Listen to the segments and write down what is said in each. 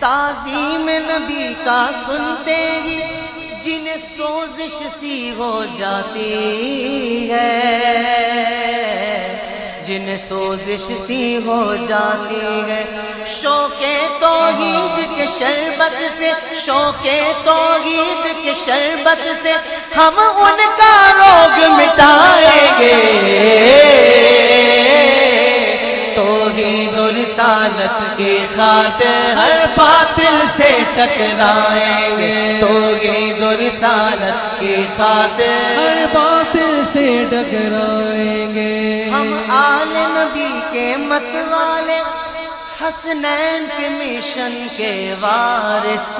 تعظیم نبی کا سنتے ہی جنہیں سوزش سی ہو جاتی ہے، جنہیں سوزش سی ہو جاتی ہے، شوق توحید کے شربت سے، شوق توحید کے شربت سے ہم ان کا روگ مٹائیں گے، توحید و رسالت کی خاطر ہر باطل سے ٹکرائیں گے، توحید و رسالت کی خاطر ہر باطل سے ٹکرائیں گے۔ ہم آل نبی کے مت والے، حسنین کے مشن کے وارث،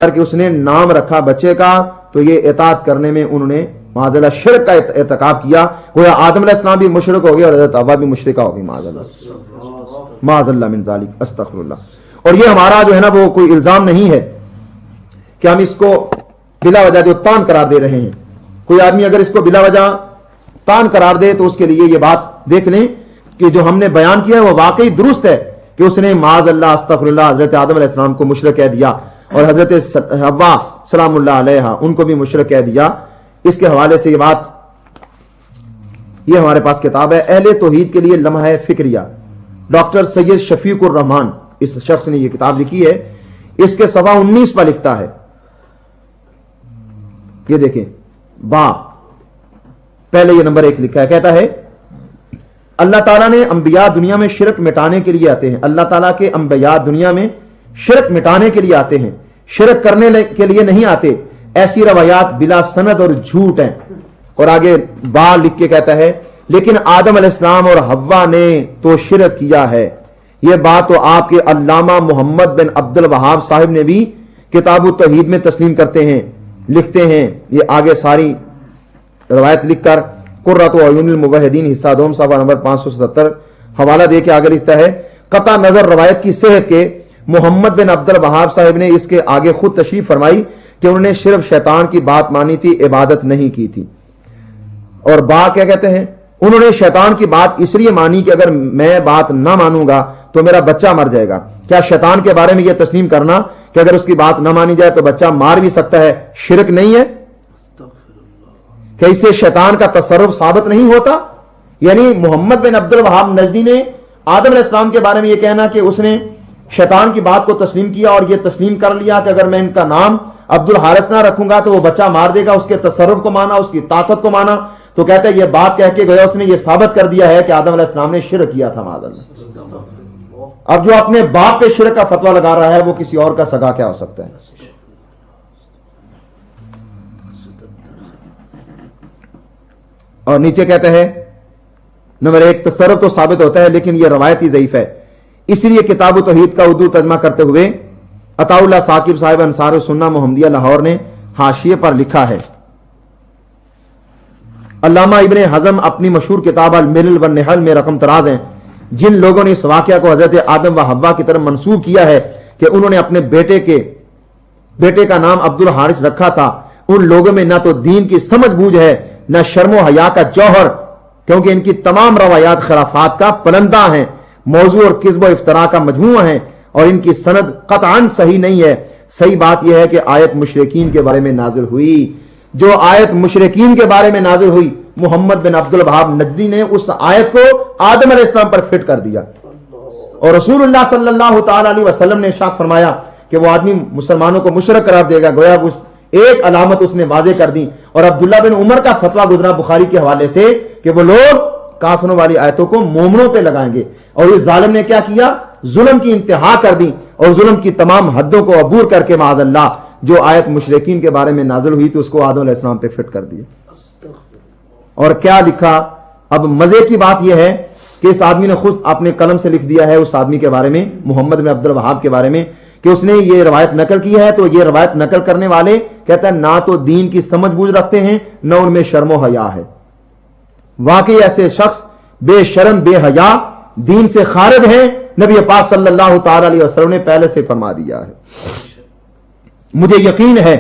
کہ اس نے نام رکھا بچے کا تو یہ اطاعت کرنے میں انہوں نے معاذ اللہ شرک کا ارتکاب کیا، گویا آدم علیہ السلام بھی مشرک ہو گئے اور حضرت حوا بھی مشرکہ ہو گئی، معاذ اللہ من ذالک، استغفر اللہ۔ اور یہ ہمارا جو ہے نا وہ کوئی الزام نہیں ہے کہ ہم اس کو بلا وجہ جو تان قرار دے رہے ہیں۔ کوئی آدمی اگر اس کو بلا وجہ تان قرار دے تو اس کے لیے یہ بات دیکھ لیں کہ جو ہم نے بیان کیا ہے وہ واقعی درست ہے کہ اس نے معاذ اللہ استغفر اللہ حضرت آدم علیہ السلام کو مشرک کہہ دیا اور حضرت حوا سلام اللہ علیہا ان کو بھی مشرک کہہ دیا۔ اس کے حوالے سے یہ بات، یہ ہمارے پاس کتاب ہے اہل توحید کے لیے لمحہ فکریہ، ڈاکٹر سید شفیق الرحمان اس شخص نے یہ کتاب لکھی ہے، اس کے صفحہ 19 پر لکھتا ہے، یہ دیکھیں با پہلے یہ نمبر 1 لکھا ہے، کہتا ہے اللہ تعالیٰ نے انبیاء دنیا میں شرک مٹانے کے لیے آتے ہیں، اللہ تعالیٰ کے انبیاء دنیا میں شرک مٹانے کے لیے آتے ہیں، شرک کرنے کے لیے نہیں آتے، ایسی روایات بلا سند اور جھوٹ ہیں۔ اور آگے با لکھ کے کہتا ہے لیکن آدم علیہ السلام اور حوا نے تو شرک کیا ہے، یہ بات تو آپ کے علامہ محمد بن عبد الوہاب صاحب نے بھی کتاب التوحید میں تسلیم کرتے ہیں، لکھتے ہیں، یہ آگے ساری روایت لکھ کر قرۃ اعین الموحدین حصہ دوم صفحہ نمبر 577 حوالہ دے کے آگے لکھتا ہے قطع نظر روایت کی صحت کے، محمد بن عبد الوہاب صاحب نے اس کے آگے خود تشریف فرمائی کہ انہوں نے صرف شیطان کی بات مانی تھی، عبادت نہیں کی تھی۔ اور با کیا کہتے ہیں، انہوں نے شیطان کی بات اس لیے مانی کہ اگر میں بات نہ مانوں گا تو میرا بچہ مر جائے گا۔ کیا شیطان کے بارے میں یہ تسلیم کرنا کہ اگر اس کی بات نہ مانی جائے تو بچہ مار بھی سکتا ہے شرک نہیں ہے؟ کہ اس سے شیطان کا تصرف ثابت نہیں ہوتا؟ یعنی محمد بن عبد الوہاب نجدی نے آدم علیہ السلام کے بارے میں یہ کہنا کہ اس نے شیطان کی بات کو تسلیم کیا اور یہ تسلیم کر لیا کہ اگر میں ان کا نام عبد الحارث نہ رکھوں گا تو وہ بچہ مار دے گا، اس کے تصرف کو مانا، اس کی طاقت کو مانا، تو کہتا ہے یہ بات کہہ کے گیا اس نے یہ ثابت کر دیا ہے کہ آدم علیہ السلام نے شرک کیا تھا معاذ اللہ۔ اب جو اپنے باپ پہ شرک کا فتویٰ لگا رہا ہے وہ کسی اور کا سگا کیا ہو سکتا ہے؟ اور نیچے کہتے ہیں نمبر 1 تصرف تو ثابت ہوتا ہے لیکن یہ روایتی ضعیف ہے، اس لیے کتاب توحید کا اردو ترجمہ کرتے ہوئے عطا اللہ ثاقب صاحب انصار السنہ محمدیہ لاہور نے حاشیے پر لکھا ہے، علامہ ابن حزم اپنی مشہور کتاب الملل والنحل میں رقم تراز ہیں، جن لوگوں نے اس واقعہ کو حضرت آدم و حوا کی طرف منسوب کیا ہے کہ انہوں نے اپنے بیٹے کا نام عبد الحارث رکھا تھا، ان لوگوں میں نہ تو دین کی سمجھ بوجھ ہے نہ شرم و حیا کا جوہر، کیونکہ ان کی تمام روایات خرافات کا پلندہ ہیں، موضوع اور کذب و افطراء کا مجموعہ ہیں اور ان کی سند قطعاً صحیح نہیں ہے۔ صحیح بات یہ ہے کہ آیت مشرکین کے بارے میں نازل ہوئی، جو آیت مشرکین کے بارے میں نازل ہوئی محمد بن عبد الوہاب نجدی نے اس آیت کو آدم علیہ السلام پر فٹ کر دیا، اور رسول اللہ صلی اللہ تعالی علیہ وسلم نے ارشاد فرمایا کہ وہ آدمی مسلمانوں کو مشرک قرار دے گا، گویا ایک علامت اس نے واضح کر دی۔ اور عبداللہ بن عمر کا فتویٰ گزرا بخاری کے حوالے سے کہ وہ لوگ کافروں والی آیتوں کو مومنوں پہ لگائیں گے، اور اس ظالم نے کیا کیا، ظلم کی انتہا کر دی اور ظلم کی تمام حدوں کو عبور کر کے معاذ اللہ جو آیت مشرکین کے بارے میں نازل ہوئی تو اس کو آدم علیہ السلام پہ فٹ کر دیا۔ اور کیا لکھا، اب مزے کی بات یہ ہے کہ اس آدمی نے خود اپنے قلم سے لکھ دیا ہے اس آدمی کے بارے میں، محمد بن عبد الوہاب کے بارے میں، کہ اس نے یہ روایت نقل کی ہے، تو یہ روایت نقل کرنے والے کہتا ہے نہ تو دین کی سمجھ بوجھ رکھتے ہیں نہ ان میں شرم و حیا ہے۔ واقعی ایسے شخص بے شرم بے حیا دین سے خارج ہیں، نبی پاک صلی اللہ تعالی علیہ وسلم نے پہلے سے فرما دیا ہے۔ مجھے یقین ہے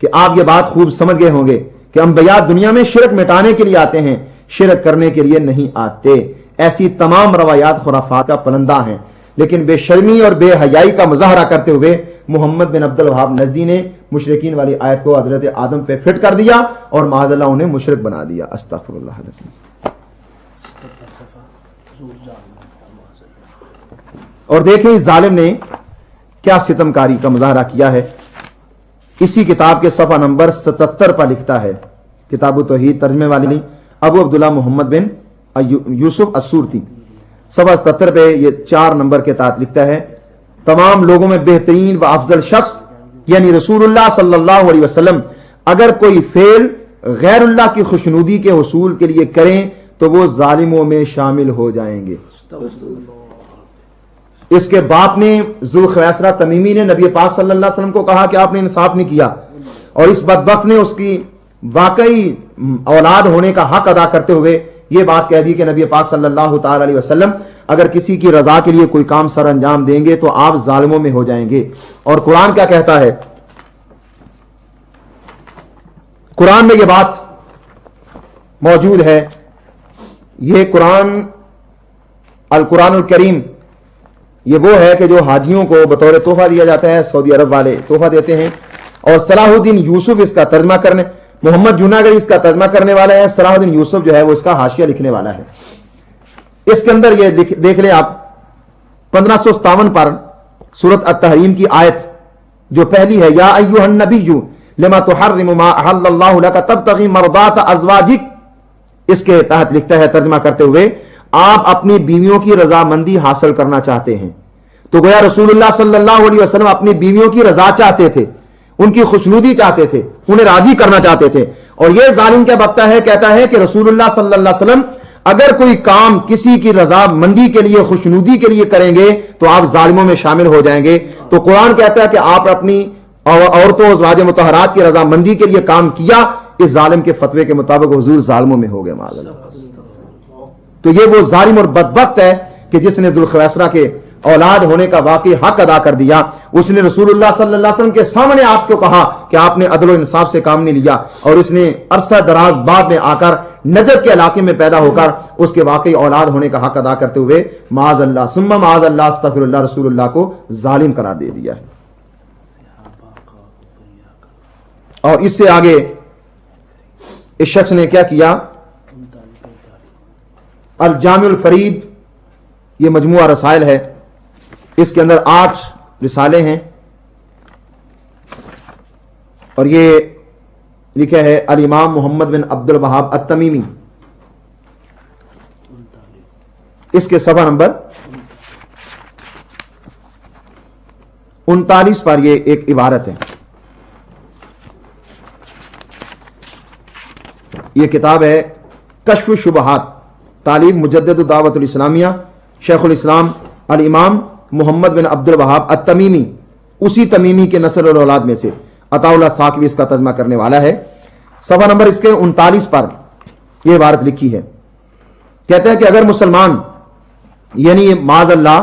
کہ آپ یہ بات خوب سمجھ گئے ہوں گے کہ انبیاء دنیا میں شرک مٹانے کے لیے آتے ہیں، شرک کرنے کے لیے نہیں آتے۔ ایسی تمام روایات خرافات کا پلندہ ہیں۔ لیکن بے شرمی اور بے حیائی کا مظاہرہ کرتے ہوئے محمد بن عبد الوہاب نجدی نے مشرکین والی آیت کو حضرت آدم پہ فٹ کر دیا اور معاذ اللہ انہیں مشرک بنا دیا. استغفر اللہ العظیم. اور دیکھیں اس ظالم نے کیا ستمکاری کا مظاہرہ کیا ہے. اسی کتاب کے صفحہ نمبر 77 پر لکھتا ہے, کتاب التوحید ترجمے والی نہیں, ابو عبداللہ محمد بن یوسف السورتی, صفحہ 77 پہ یہ 4 نمبر کے تحت لکھتا ہے, تمام لوگوں میں بہترین و افضل شخص یعنی رسول اللہ صلی اللہ علیہ وسلم اگر کوئی فعل غیر اللہ کی خوشنودی کے حصول کے لیے کریں تو وہ ظالموں میں شامل ہو جائیں گے. اس کے باپ نے ذوالخویسرہ تمیمی نے نبی پاک صلی اللہ علیہ وسلم کو کہا کہ آپ نے انصاف نہیں کیا, اور اس بدبخت نے اس کی واقعی اولاد ہونے کا حق ادا کرتے ہوئے یہ بات کہہ دی کہ نبی پاک صلی اللہ تعالی علیہ وسلم اگر کسی کی رضا کے لیے کوئی کام سر انجام دیں گے تو آپ ظالموں میں ہو جائیں گے. اور قرآن کیا کہتا ہے؟ قرآن میں یہ بات موجود ہے, یہ القرآن الکریم یہ وہ ہے کہ جو حاجیوں کو بطور تحفہ دیا جاتا ہے, سعودی عرب والے تحفہ دیتے ہیں, اور صلاح الدین یوسف اس کا ترجمہ کرنے, محمد جوناگڑی اس کا ترجمہ کرنے والا ہے, صلاح الدین یوسف جو ہے وہ اس کا حاشیہ لکھنے والا ہے. اس کے اندر یہ دیکھ لیں آپ 1557 پر سورۃ التحریم کی آیت جو پہلی ہے, یا ایھا النبی لما تحرم ما احل اللہ لک تبتغی مرضات ازواجک, اس کے تحت لکھتا ہے ترجمہ کرتے ہوئے آپ اپنی بیویوں کی رضامندی حاصل کرنا چاہتے ہیں. تو گویا رسول اللہ صلی اللہ علیہ وسلم اپنی بیویوں کی رضا چاہتے تھے, ان کی خوشنودی چاہتے تھے, انہیں راضی کرنا چاہتے تھے. اور یہ ظالم کیا بکتا ہے, کہتا ہے کہ رسول اللہ صلی اللہ علیہ وسلم اگر کوئی کام کسی کی رضا مندی کے لیے خوشنودی کے لیے کریں گے تو آپ ظالموں میں شامل ہو جائیں گے. تو قرآن کہتا ہے کہ آپ اپنی عورتوں ازواج مطہرات کی رضا مندی کے لیے کام کیا, اس ظالم کے فتوے کے مطابق حضور ظالموں میں ہو گئے معاذ اللہ. تو یہ وہ ظالم اور بدبخت ہے کہ جس نے ذوالخویسرہ کے اولاد ہونے کا واقعی حق ادا کر دیا. اس نے رسول اللہ صلی اللہ علیہ وسلم کے سامنے آپ کو کہا کہ آپ نے عدل و انصاف سے کام نہیں لیا, اور اس نے عرصہ دراز بعد میں آ کر نجد کے علاقے میں پیدا ہو کر اس کے واقعی اولاد ہونے کا حق ادا کرتے ہوئے معاذ اللہ ثم معاذ اللہ استغفر اللہ رسول اللہ کو ظالم قرار دے دیا ہے. اور اس سے آگے اس شخص نے کیا کیا, الجامع الفرید یہ مجموعہ رسائل ہے, اس کے اندر 8 رسالے ہیں, اور یہ لکھا ہے الامام محمد بن عبد الوہاب التمیمی, اس کے صفحہ نمبر 39 پر یہ ایک عبارت ہے. یہ کتاب ہے کشف الشبہات, تعلیم مجدد الدعوت الاسلامیہ, شیخ الاسلام الامام محمد بن عبد الوہاب التمیمی, اسی تمیمی کے نسل اور اولاد میں سے عطا اللہ ثاقبی اس کا ترجمہ کرنے والا ہے. صفحہ نمبر اس کے 39 پر یہ عبارت لکھی ہے, کہتے ہیں کہ اگر مسلمان یعنی معاذ اللہ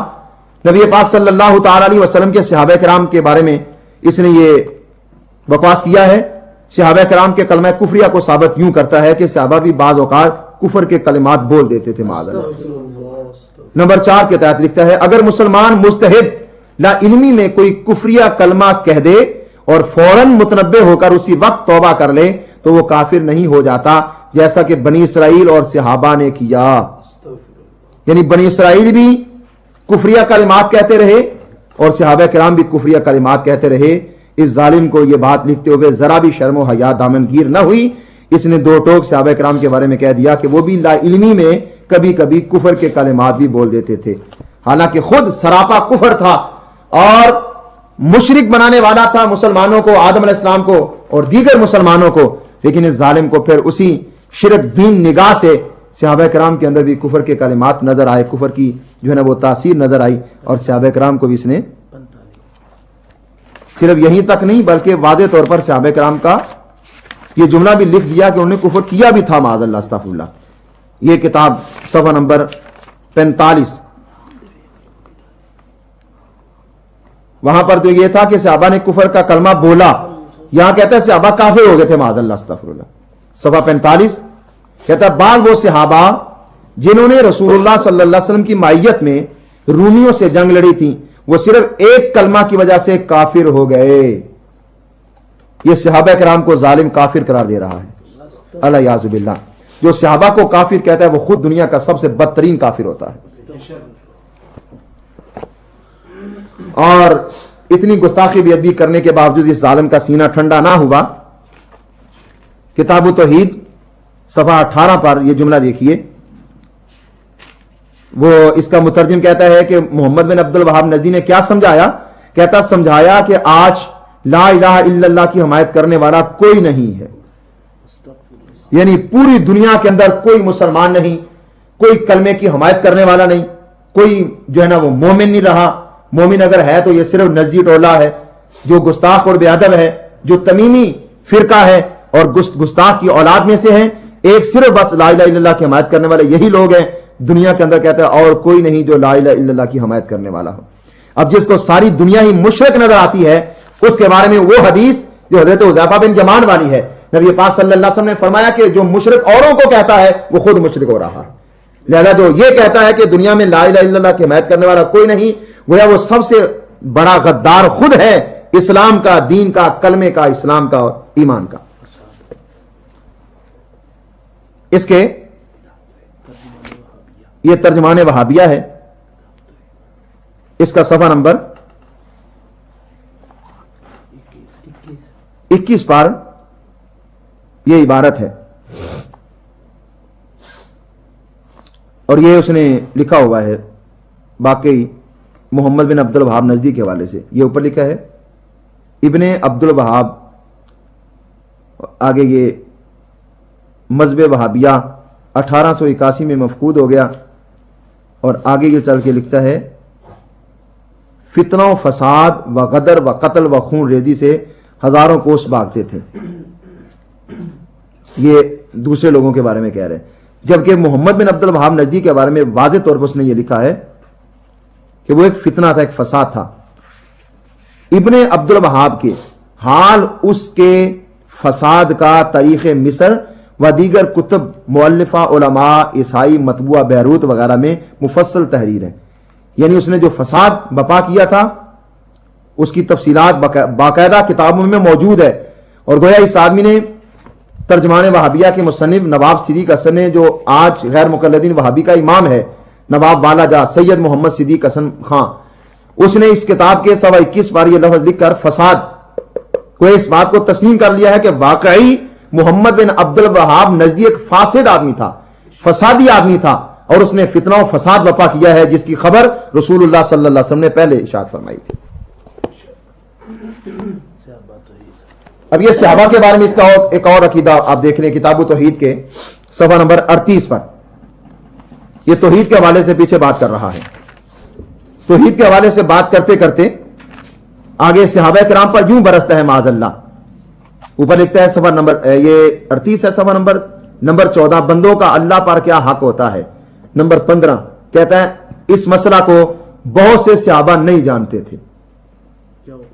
نبی پاک صلی اللہ تعالی علیہ وسلم کے صحابہ کرام کے بارے میں اس نے یہ بکواس کیا ہے, صحابہ کرام کے کلمہ کفریہ کو ثابت یوں کرتا ہے کہ صحابہ بھی بعض اوقات کفر کے کلمات بول دیتے تھے معاذ اللہ. نمبر 4 کے تحت لکھتا ہے اگر مسلمان مجتہد لا علمی میں کوئی کفریہ کلمہ کہہ دے اور فوراً متنبہ ہو کر اسی وقت توبہ کر لے تو وہ کافر نہیں ہو جاتا, جیسا کہ بنی اسرائیل اور صحابہ نے کیا. یعنی بنی اسرائیل بھی کفریہ کلمات کہتے رہے اور صحابہ کرام بھی کفریہ کلمات کہتے رہے. اس ظالم کو یہ بات لکھتے ہوئے ذرا بھی شرم و حیا دامنگیر نہ ہوئی. اس نے 2 ٹوک صحابہ کرام کے بارے میں کہہ دیا کہ وہ بھی لا علمی میں کبھی کبھی کفر کے کلمات بھی بول دیتے تھے, حالانکہ خود سراپا کفر تھا اور مشرک بنانے والا تھا مسلمانوں کو, آدم علیہ السلام کو اور دیگر مسلمانوں کو. لیکن اس ظالم کو پھر اسی شرک بین نگاہ سے صحابہ کرام کے اندر بھی کفر کے کلمات نظر آئے, کفر کی جو ہے نا وہ تاثیر نظر آئی, اور صحابہ کرام کو بھی اس نے صرف یہیں تک نہیں بلکہ واضح طور پر صحابہ کرام کا یہ جملہ بھی لکھ دیا کہ انہوں نے کفر کیا بھی تھا معاذ اللہ استغفر اللہ. یہ کتاب صفحہ نمبر 45 وہاں پر تو یہ تھا کہ صحابہ نے کفر کا کلمہ بولا, یہاں کہتا ہے صحابہ کافر ہو گئے تھے معاذ اللہ استغفر اللہ. صفحہ 45 کہتا ہے بعض وہ صحابہ جنہوں نے رسول اللہ صلی اللہ علیہ وسلم کی معیت میں رومیوں سے جنگ لڑی تھی، وہ صرف ایک کلمہ کی وجہ سے کافر ہو گئے. یہ صحابہ کرام کو ظالم کافر قرار دے رہا ہے، الیاذ باللہ. جو صحابہ کو کافر کہتا ہے وہ خود دنیا کا سب سے بدترین کافر ہوتا ہے. اور اتنی گستاخی بے ادبی کرنے کے باوجود اس ظالم کا سینہ ٹھنڈا نہ ہوا. کتاب التوحید صفحہ 18 پر یہ جملہ دیکھیے. وہ اس کا مترجم کہتا ہے کہ محمد بن عبد الوہاب نجدی نے کیا سمجھایا؟ کہتا سمجھایا کہ آج لا الہ الا اللہ کی حمایت کرنے والا کوئی نہیں ہے. یعنی پوری دنیا کے اندر کوئی مسلمان نہیں، کوئی کلمے کی حمایت کرنے والا نہیں، کوئی جو ہے نا وہ مومن نہیں رہا. مومن اگر ہے تو یہ صرف نجدی ٹولہ ہے جو گستاخ اور بے ادب ہے، جو تمیمی فرقہ ہے اور گستاخ کی اولاد میں سے ہیں. ایک صرف بس لا الہ الا اللہ کی حمایت کرنے والے یہی لوگ ہیں دنیا کے اندر. کہتا ہے اور کوئی نہیں جو لا الہ الا اللہ کی حمایت کرنے والا ہو. اب جس کو ساری دنیا ہی مشرک نظر آتی ہے اس کے بارے میں وہ حدیث جو حضرت حذیفہ بن یمان والی ہے، نبی پاک صلی اللہ علیہ وسلم نے فرمایا کہ جو مشرک اوروں کو کہتا ہے وہ خود مشرک ہو رہا ہے. لہذا جو یہ کہتا ہے کہ دنیا میں لا الہ الا اللہ کی حمایت کرنے والا کوئی نہیں، گویا وہ سب سے بڑا غدار خود ہے اسلام کا، دین کا، کلمے کا، اسلام کا اور ایمان کا. اس کے یہ ترجمان وہابیہ ہے، اس کا صفحہ نمبر 21 پر یہ عبارت ہے اور یہ اس نے لکھا ہوا ہے باقی محمد بن عبد الوہاب نجدی کے حوالے سے. یہ اوپر لکھا ہے ابن عبد الوہاب، آگے یہ مذہب وہابیہ 1881 میں مفقود ہو گیا اور آگے یہ چل کے لکھتا ہے فتنہ و فساد و غدر و قتل و خون ریزی سے ہزاروں کوس بھاگتے تھے. یہ دوسرے لوگوں کے بارے میں کہہ رہے ہیں، جبکہ محمد بن عبد الوہاب نجدی کے بارے میں واضح طور پر اس نے یہ لکھا ہے کہ وہ ایک فتنہ تھا، ایک فساد تھا. ابن عبد الوہاب کے حال اس کے فساد کا تاریخ مصر و دیگر کتب مؤلفہ علماء عیسائی مطبوعہ بیروت وغیرہ میں مفصل تحریر ہے. یعنی اس نے جو فساد بپا کیا تھا اس کی تفصیلات باقاعدہ کتابوں میں موجود ہے. اور گویا اس آدمی نے ترجمان وہابیہ کے مصنف نواب صدیق حسن نے، جو آج غیر مقلدین وہابی کا امام ہے، نواب والا جا سید محمد صدیق حسن خان، اس نے اس کتاب کے 21 بار یہ لفظ لکھ کر فساد کو اس بات کو تسلیم کر لیا ہے کہ واقعی محمد بن عبد الوہاب نجدی ایک فاسد آدمی تھا، فسادی آدمی تھا، اور اس نے فتنہ و فساد بپا کیا ہے جس کی خبر رسول اللہ صلی اللہ علیہ وسلم نے پہلے ارشاد فرمائی تھی. اب یہ صحابہ کے بارے میں اس کا ایک اور عقیدہ آپ دیکھ لیں کتاب التوحید کے صفحہ نمبر 38 پر. یہ توحید کے حوالے سے پیچھے بات کر رہا ہے. توحید کے حوالے سے بات کرتے کرتے آگے صحابہ کرام پر یوں برستا ہے معاذ اللہ. اوپر لکھتا ہے صفحہ نمبر یہ 38 ہے، صفحہ نمبر 14 بندوں کا اللہ پر کیا حق ہوتا ہے. نمبر 15 کہتا ہے اس مسئلہ کو بہت سے صحابہ نہیں جانتے تھے.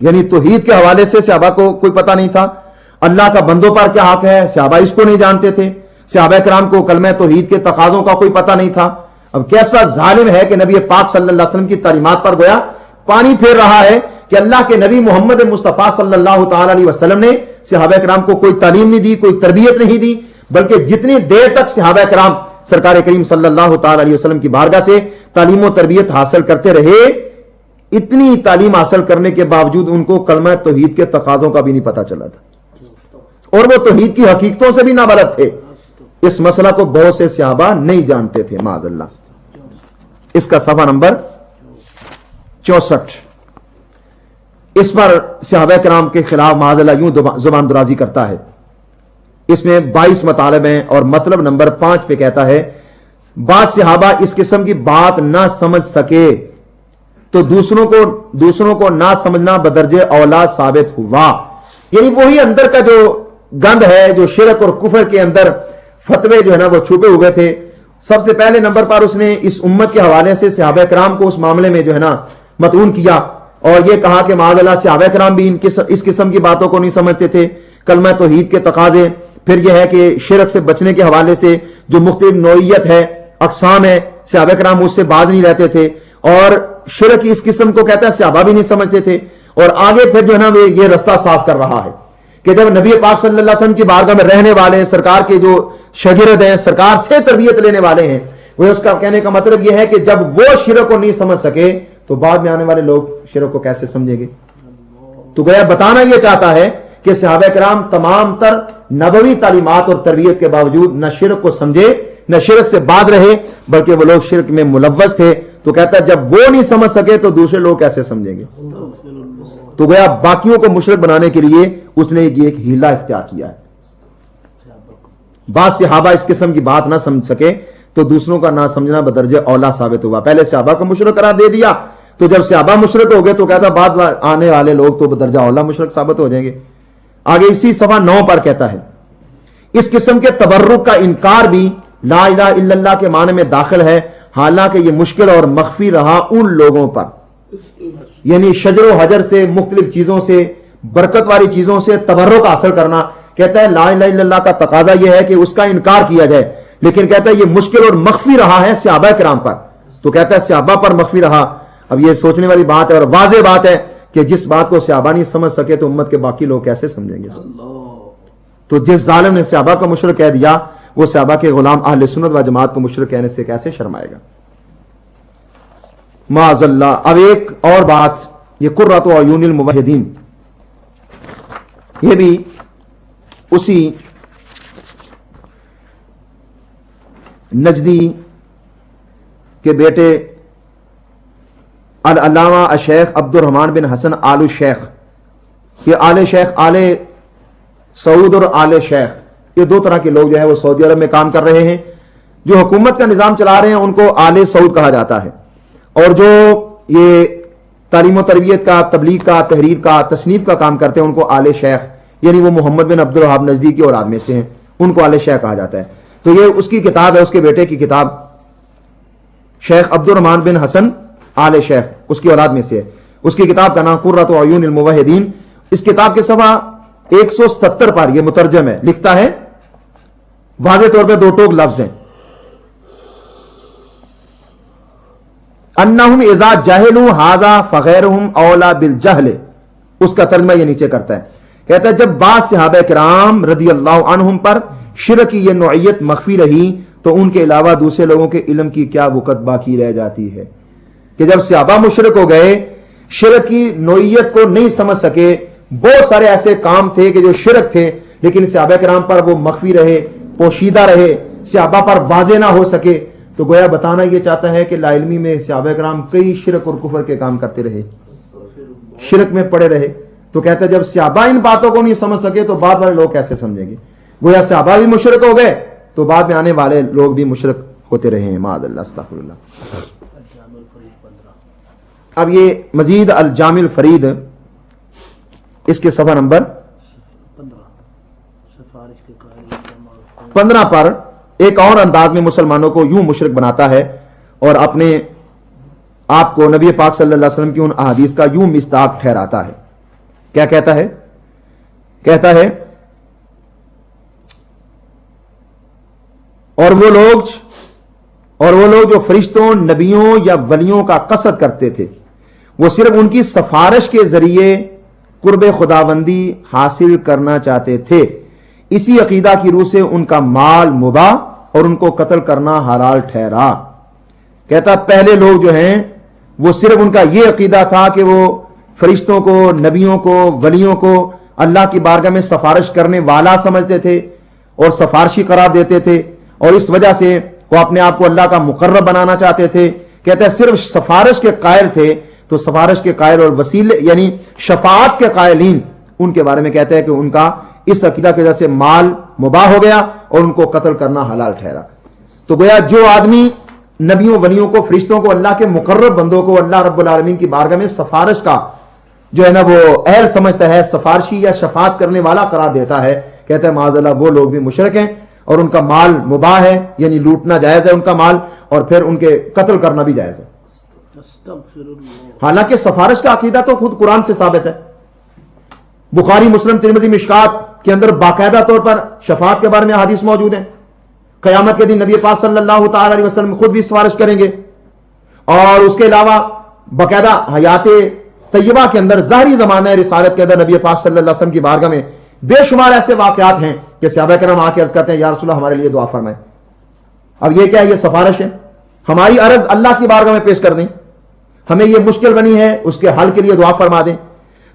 یعنی توحید کے حوالے سے صحابہ کو کوئی پتہ نہیں تھا. اللہ کا بندوں پر کیا حق ہے، صحابہ اس کو نہیں جانتے تھے. صحابہ کرام کو کلمہ توحید کے تقاضوں کا کوئی پتہ نہیں تھا. اب کیسا ظالم ہے کہ نبی پاک صلی اللہ علیہ وسلم کی تعلیمات پر گویا پانی پھیر رہا ہے کہ اللہ کے نبی محمد مصطفیٰ صلی اللہ تعالی علیہ وسلم نے صحابہ کرام کو کوئی تعلیم نہیں دی، کوئی تربیت نہیں دی، بلکہ جتنی دیر تک صحابہ کرام سرکار کریم صلی اللہ تعالی علیہ وسلم کی بارگاہ سے تعلیم و تربیت حاصل کرتے رہے، اتنی تعلیم حاصل کرنے کے باوجود ان کو کلمہ توحید کے تقاضوں کا بھی نہیں پتہ چلا تھا اور وہ توحید کی حقیقتوں سے بھی نابلد تھے. اس مسئلہ کو بہت سے صحابہ نہیں جانتے تھے معاذ اللہ. اس کا صفحہ نمبر 64 اس پر صحابہ کرام کے خلاف معاذ اللہ یوں زبان درازی کرتا ہے. اس میں 22 مطالب ہیں اور مطلب نمبر 5 پہ کہتا ہے بعض صحابہ اس قسم کی بات نہ سمجھ سکے تو دوسروں کو نہ سمجھنا بدرجہ اولا ثابت ہوا. یعنی وہی اندر کا جو گند ہے، جو شرک اور کفر کے اندر فتوے جو ہے نا وہ چھپے ہوئے تھے. سب سے پہلے نمبر پر اس نے اس امت کے حوالے سے صحابہ کرام کو اس معاملے میں جو ہے نا مطعون کیا اور یہ کہا کہ معاذ اللہ صحابہ کرام بھی اس قسم کی باتوں کو نہیں سمجھتے تھے. کلمہ توحید کے تقاضے، پھر یہ ہے کہ شرک سے بچنے کے حوالے سے جو مختلف نوعیت ہے، اقسام ہے، صحابہ کرام اس سے باز نہیں رہتے تھے. اور شرک اس قسم کو کہتا ہے صحابہ بھی نہیں سمجھتے تھے. اور آگے پھر جو ہے نا وہ یہ رستہ صاف کر رہا ہے کہ جب نبی پاک صلی اللہ علیہ وسلم کی بارگاہ میں رہنے والے سرکار کے جو شاگرد ہیں، سرکار سے تربیت لینے والے ہیں، وہ اس کا کہنے کا مطلب یہ ہے کہ جب وہ شرک کو نہیں سمجھ سکے تو بعد میں آنے والے لوگ شرک کو کیسے سمجھیں گے. تو گویا بتانا یہ چاہتا ہے کہ صحابہ کرام تمام تر نبوی تعلیمات اور تربیت کے باوجود نہ شرک کو سمجھے نہ شرک سے بعد رہے، بلکہ وہ لوگ شرک میں ملوث تھے. تو کہتا ہے جب وہ نہیں سمجھ سکے تو دوسرے لوگ کیسے سمجھیں گے. تو گویا باقیوں کو مشرک بنانے کے لیے اس نے یہ ایک ہیلا اختیار کیا ہے. بعض صحابہ اس قسم کی بات نہ سمجھ سکے تو دوسروں کا نہ سمجھنا بدرجہ اولا ثابت ہوا. پہلے صحابہ کو مشرک قرار دے دیا، تو جب صحابہ مشرک ہو گئے تو کہتا بعد آنے والے لوگ تو بدرجہ اولا مشرک ثابت ہو جائیں گے. آگے اسی صفحہ 9 پر کہتا ہے اس قسم کے تبرک کا انکار بھی لا الہ الا اللہ کے معنی میں داخل ہے، حالانکہ یہ مشکل اور مخفی رہا ان لوگوں پر. یعنی شجر و حجر سے، مختلف چیزوں سے، برکت والی چیزوں سے تبرک حاصل کرنا. کہتا ہے لا الہ الا اللہ کا تقاضا یہ ہے کہ اس کا انکار کیا جائے، لیکن کہتا ہے یہ مشکل اور مخفی رہا ہے صحابہ کرام پر. تو کہتا ہے صحابہ پر مخفی رہا. اب یہ سوچنے والی بات ہے اور واضح بات ہے کہ جس بات کو صحابہ نہیں سمجھ سکے تو امت کے باقی لوگ کیسے سمجھیں گے. تو جس ظالم نے صحابہ کو مشرک کہہ دیا وہ صحابہ کے غلام اہل سنت و جماعت کو مشرک کہنے سے کیسے شرمائے گا. معاذ اللہ. اب ایک اور بات، یہ قرۃ اعین الموحدین، یہ بھی اسی نجدی کے بیٹے العلامہ الشیخ عبد الرحمن بن حسن آل شیخ، یہ آل شیخ، آل سعود اور آل شیخ، یہ دو طرح کے لوگ جو ہے وہ سعودی عرب میں کام کر رہے ہیں. جو حکومت کا نظام چلا رہے ہیں ان کو آل سعود کہا جاتا ہے، اور جو یہ تعلیم و تربیت کا، تبلیغ کا، تحریر کا، تصنیف کا کام کرتے ہیں ان کو آل شیخ، یعنی وہ محمد بن عبد الوہاب نجدی کی اولاد میں سے ہیں، ان کو آل شیخ کہا جاتا ہے. تو یہ اس کی کتاب ہے، اس کے بیٹے کی کتاب، شیخ عبد الرحمن بن حسن آل شیخ، اس کی اولاد میں سے ہے. اس کی کتاب کا نام قرۃ اعین الموحدین. اس کتاب کے صفحہ 177 پر یہ مترجم ہے، لکھتا ہے واضح طور پہ دو ٹوک لفظ ہیں، انہم اذا جہلوا ھذا فغیرہم اولا بالجہل. اس کا ترجمہ یہ نیچے کرتا ہے، کہتا ہے جب بعض صحابہ کرام رضی اللہ عنہم پر شرک کی یہ نوعیت مخفی رہی تو ان کے علاوہ دوسرے لوگوں کے علم کی کیا وقت باقی رہ جاتی ہے. کہ جب صحابہ مشرک ہو گئے، شرک کی نوعیت کو نہیں سمجھ سکے، بہت سارے ایسے کام تھے کہ جو شرک تھے لیکن صحابہ کرام پر وہ مخفی رہے، پوشیدہ رہے، صحابہ پر واضح نہ ہو سکے. تو گویا بتانا یہ چاہتا ہے کہ لا علمی میں صحابہ کرام کئی شرک اور کفر کے کام کرتے رہے، شرک میں پڑے رہے. تو کہتا ہے جب صحابہ ان باتوں کو نہیں سمجھ سکے تو بعد والے لوگ کیسے سمجھیں گے. گویا صحابہ بھی مشرک ہو گئے تو بعد میں آنے والے لوگ بھی مشرک ہوتے رہے ہیں. معاذ اللہ، استغفر اللہ. اب یہ مزید الجامع الفرید، اس کے صفحہ نمبر 15 پر ایک اور انداز میں مسلمانوں کو یوں مشرک بناتا ہے اور اپنے آپ کو نبی پاک صلی اللہ علیہ وسلم کی ان احادیث کا یوں مصداق ٹھہراتا ہے. کیا کہتا ہے؟ کہتا ہے اور وہ لوگ جو فرشتوں، نبیوں یا ولیوں کا قصد کرتے تھے وہ صرف ان کی سفارش کے ذریعے قرب خداوندی حاصل کرنا چاہتے تھے. اسی عقیدہ کی روح سے ان کا مال مباح اور ان کو قتل کرنا حلال ٹھہرا. کہتا پہلے لوگ جو ہیں وہ صرف ان کا یہ عقیدہ تھا کہ وہ فرشتوں کو، نبیوں کو، ولیوں کو اللہ کی بارگاہ میں سفارش کرنے والا سمجھتے تھے اور سفارشی قرار دیتے تھے، اور اس وجہ سے وہ اپنے آپ کو اللہ کا مقرب بنانا چاہتے تھے. کہتا ہے صرف سفارش کے قائل تھے، تو سفارش کے قائل اور وسیلے یعنی شفاعت کے قائلین، ان کے بارے میں کہتا ہے کہ ان کا اس عقیدہ کی وجہ سے مال مباح ہو گیا اور ان کو قتل کرنا حلال ٹھہرا. تو گویا جو آدمی نبیوں، ولیوں کو، فرشتوں کو، اللہ کے مقرب بندوں کو اللہ رب العالمین کی بارگاہ میں سفارش کا جو ہے نا وہ اہل سمجھتا ہے، سفارشی یا شفاعت کرنے والا قرار دیتا ہے، کہتا ہے معاذ اللہ وہ لوگ بھی مشرک ہیں اور ان کا مال مباح ہے، یعنی لوٹنا جائز ہے ان کا مال، اور پھر ان کے قتل کرنا بھی جائز ہے. حالانکہ سفارش کا عقیدہ تو خود قرآن سے ثابت ہے. بخاری، مسلم، ترمذی، مشکات کے اندر باقاعدہ طور پر شفاعت کے بارے میں حدیث موجود ہیں. قیامت کے دن نبی پاک صلی اللہ تعالی علیہ وسلم خود بھی سفارش کریں گے اور اس کے علاوہ باقاعدہ حیات طیبہ کے اندر ظاہری زمانہ رسالت کے اندر نبی پاک صلی اللہ علیہ وسلم کی بارگاہ میں بے شمار ایسے واقعات ہیں کہ صحابہ کرام آ کے عرض کرتے ہیں یا رسول اللہ ہمارے لیے دعا فرمائیں. اب یہ کیا ہے؟ یہ سفارش ہے. ہماری عرض اللہ کی بارگاہ میں پیش کر دیں, ہمیں یہ مشکل بنی ہے, اس کے حل کے لیے دعا فرما دیں.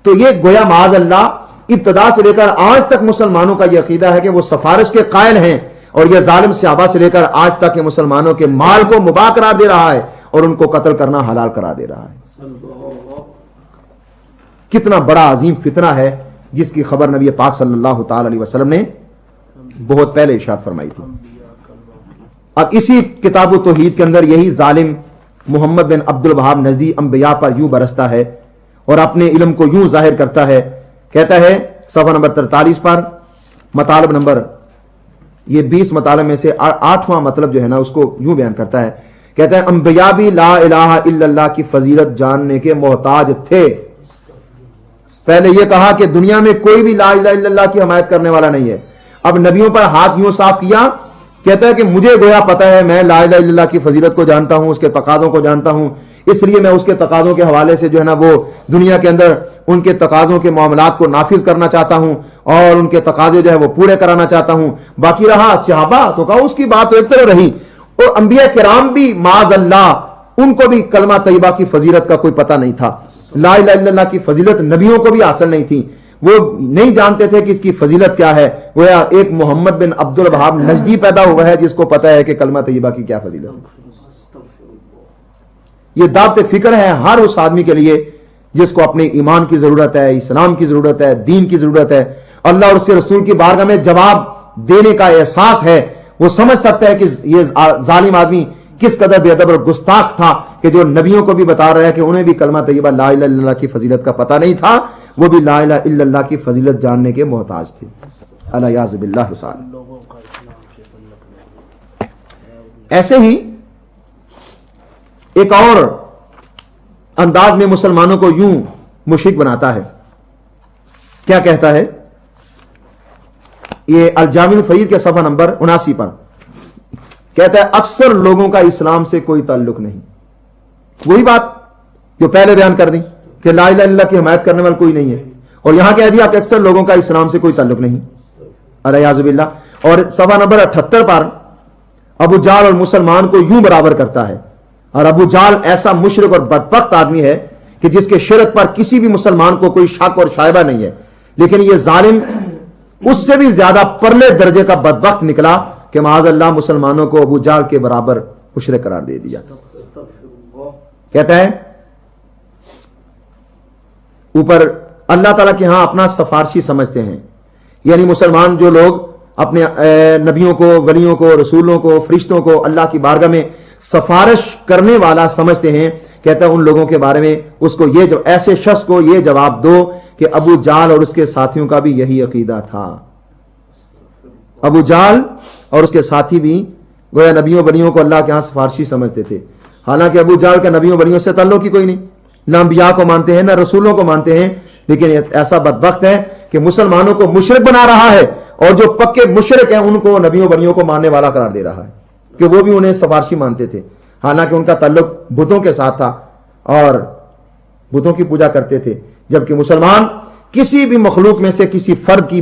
تو یہ گویا معاذ اللہ ابتدا سے لے کر آج تک مسلمانوں کا یہ عقیدہ ہے کہ وہ سفارش کے قائل ہیں, اور یہ ظالم صحابہ سے لے کر آج تک کے مسلمانوں کے مال کو مباح قرار دے رہا ہے اور ان کو قتل کرنا حلال قرار دے رہا ہے. کتنا بڑا عظیم فتنہ ہے جس کی خبر نبی پاک صلی اللہ تعالی علیہ وسلم نے بہت پہلے ارشاد فرمائی تھی. اب اسی کتاب التوحید کے اندر یہی ظالم محمد بن عبد الوہاب نجدی انبیاء پر یوں برستا ہے اور اپنے علم کو یوں ظاہر کرتا ہے. کہتا ہے صفحہ نمبر 43 پر مطالب نمبر یہ 20 مطالب میں سے 8واں مطلب جو ہے نا اس کو یوں بیان کرتا ہے. کہتا ہے انبیاء بھی لا الہ الا اللہ کی فضیلت جاننے کے محتاج تھے. پہلے یہ کہا کہ دنیا میں کوئی بھی لا الہ الا اللہ کی حمایت کرنے والا نہیں ہے. اب نبیوں پر ہاتھ یوں صاف کیا, کہتا ہے کہ مجھے گویا پتا ہے, میں لا الہ الا اللہ کی فضیلت کو جانتا ہوں, اس کے تقاضوں کو جانتا ہوں, اس لیے میں اس کے تقاضوں کے حوالے سے جو ہے نا وہ دنیا کے اندر ان کے تقاضوں کے معاملات کو نافذ کرنا چاہتا ہوں اور ان کے تقاضے جو ہے وہ پورے کرانا چاہتا ہوں. باقی رہا صحابہ تو کہا اس کی بات تو ایک طرح رہی, اور انبیاء کرام بھی معاذ اللہ ان کو بھی کلمہ طیبہ کی فضیلت کا کوئی پتہ نہیں تھا. لا الہ الا اللہ کی فضیلت نبیوں کو بھی حاصل نہیں تھی, وہ نہیں جانتے تھے کہ اس کی فضیلت کیا ہے. وہ ایک محمد بن عبد الوہاب نجدی پیدا ہوا ہے جس کو پتا ہے کہ کلمہ طیبہ کی کیا فضیلت ہے. یہ دعوت فکر ہے ہر اس آدمی کے لیے جس کو اپنے ایمان کی ضرورت ہے, اسلام کی ضرورت ہے, دین کی ضرورت ہے, اللہ اور اس کے رسول کی بارگاہ میں جواب دینے کا احساس ہے. وہ سمجھ سکتا ہے کہ یہ ظالم آدمی کس قدر بے ادب اور گستاخ تھا کہ جو نبیوں کو بھی بتا رہا ہے کہ انہیں بھی کلمہ طیبہ لا الہ الا اللہ کی فضیلت کا پتہ نہیں تھا, وہ بھی لا الہ الا اللہ کی فضیلت جاننے کے محتاج تھے. الیاذ باللہ تعالی. ایسے ہی ایک اور انداز میں مسلمانوں کو یوں مشرک بناتا ہے. کیا کہتا ہے؟ یہ الجامع الفرید کے صفحہ نمبر 79 پر کہتا ہے اکثر لوگوں کا اسلام سے کوئی تعلق نہیں. وہی بات جو پہلے بیان کر دی کہ لا الہ الا اللہ کی حمایت کرنے والا کوئی نہیں ہے, اور یہاں کہہ دیا کہ اکثر لوگوں کا اسلام سے کوئی تعلق نہیں. الیاذ باللہ. اور صفحہ نمبر 78 پر ابو جہل اور مسلمان کو یوں برابر کرتا ہے, اور ابو جہل ایسا مشرک اور بدبخت آدمی ہے کہ جس کے شرک پر کسی بھی مسلمان کو کوئی شک اور شائبہ نہیں ہے, لیکن یہ ظالم اس سے بھی زیادہ پرلے درجے کا بدبخت نکلا کہ معاذ اللہ مسلمانوں کو ابو جہل کے برابر مشرک قرار دے دیا. کہتا ہے اوپر اللہ تعالیٰ کے ہاں اپنا سفارشی سمجھتے ہیں, یعنی مسلمان جو لوگ اپنے نبیوں کو, ولیوں کو, رسولوں کو, فرشتوں کو اللہ کی بارگاہ میں سفارش کرنے والا سمجھتے ہیں. کہتا ہے ان لوگوں کے بارے میں اس کو یہ ایسے شخص کو یہ جواب دو کہ ابو جہل اور اس کے ساتھیوں کا بھی یہی عقیدہ تھا. ابو جہل اور اس کے ساتھی بھی گویا نبیوں ولیوں کو اللہ کے ہاں سفارشی سمجھتے تھے, حالانکہ ابو جہل کا نبیوں ولیوں سے تعلق ہی کوئی نہیں, نہ انبیاء کو مانتے ہیں نہ رسولوں کو مانتے ہیں. لیکن ایسا بدبخت ہے کہ مسلمانوں کو مشرک بنا رہا ہے, اور جو پکے مشرک ہیں ان کو نبیوں ولیوں کو ماننے والا قرار دے رہا ہے کہ وہ بھی انہیں سفارشی مانتے تھے, حالانکہ ان کا تعلق بتوں کے ساتھ تھا اور بتوں کی پوجا کرتے تھے. جبکہ مسلمان کسی بھی مخلوق میں سے کسی فرد کی